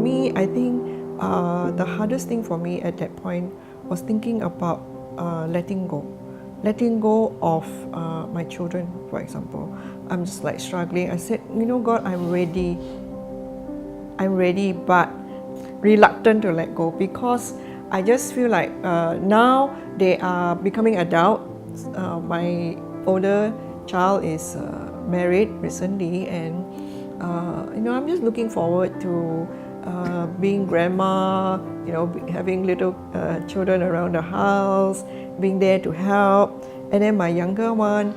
me, I think the hardest thing for me at that point was thinking about letting go of my children, for example. I'm just like struggling. I said, God, I'm ready, but reluctant to let go, because I just feel like now they are becoming adults. My older child is married recently, and I'm just looking forward to being grandma, having little children around the house, being there to help. And then my younger one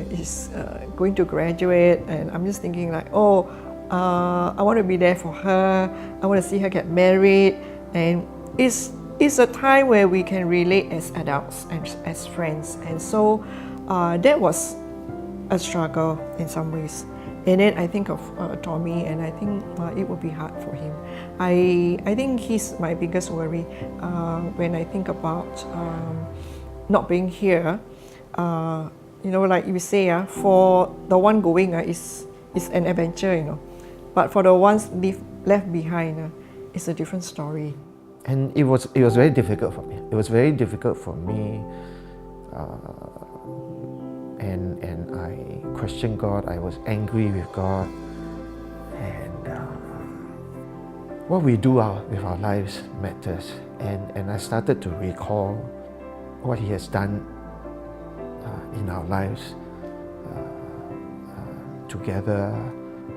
is going to graduate, and I'm just thinking like, I want to be there for her. I want to see her get married, and it's a time where we can relate as adults and as friends. And so that was a struggle in some ways. And then I think of Tommy, and I think it would be hard for him. I think he's my biggest worry when I think about not being here. Like you say, for the one going, it's an adventure, But for the ones left behind, it's a different story. And it was very difficult for me. It was very difficult for me, and I questioned God. I was angry with God, and what we do with our lives matters. And I started to recall what He has done in our lives together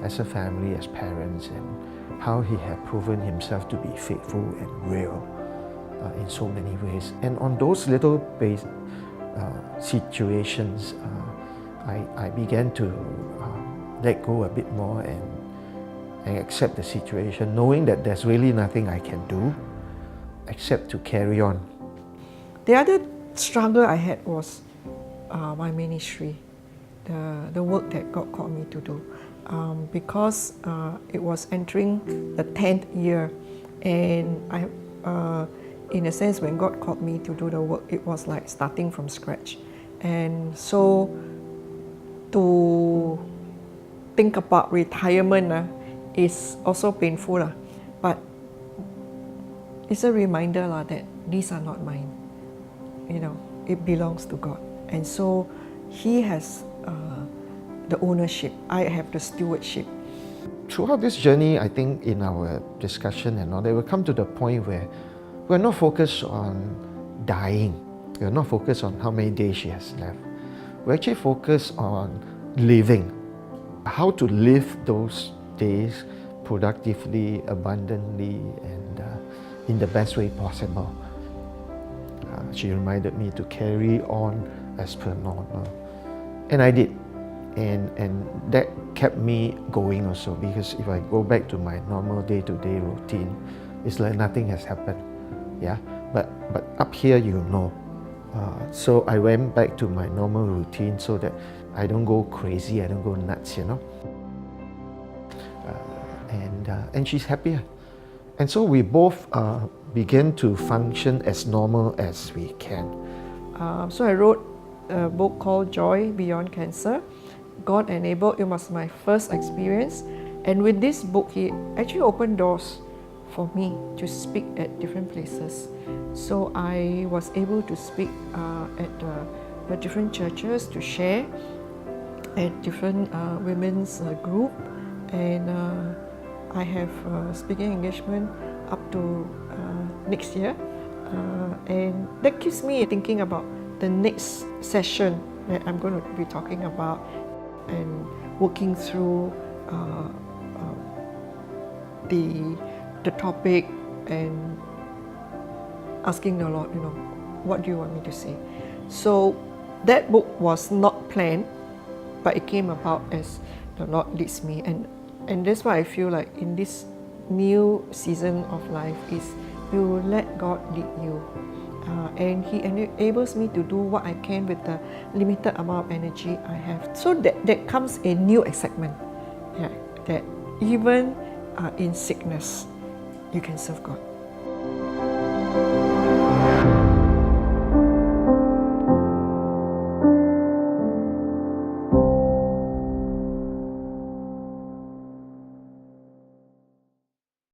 as a family, as parents, and how He had proven Himself to be faithful and real in so many ways. And on those little situations, I began to let go a bit more and accept the situation, knowing that there's really nothing I can do except to carry on. The other struggle I had was my ministry, the work that God called me to do. Because it was entering the 10th year, and I, in a sense, when God called me to do the work, it was like starting from scratch. And so to think about retirement is also painful, but it's a reminder that these are not mine. It belongs to God, and so He has the ownership. I have the stewardship. Throughout this journey, I think in our discussion and all, they will come to the point where we're not focused on dying. We're not focused on how many days she has left. We're actually focused on living. How to live those days productively, abundantly, and in the best way possible. She reminded me to carry on as per normal. And I did. And that kept me going also, because if I go back to my normal day-to-day routine, it's like nothing has happened. Yeah, but up here, so I went back to my normal routine so that I don't go crazy, I don't go nuts, and she's happier. And so we both began to function as normal as we can. So I wrote a book called Joy Beyond Cancer. God enabled, it was my first experience. And with this book, He actually opened doors for me to speak at different places. So I was able to speak at the different churches, to share at different women's group. And I have speaking engagement up to next year. And that keeps me thinking about the next session that I'm going to be talking about, and working through the topic and asking the Lord, what do you want me to say? So that book was not planned, but it came about as the Lord leads me. And that's why I feel like in this new season of life is you let God lead you. And He enables me to do what I can with the limited amount of energy I have. So that comes a new excitement, that even in sickness, you can serve God.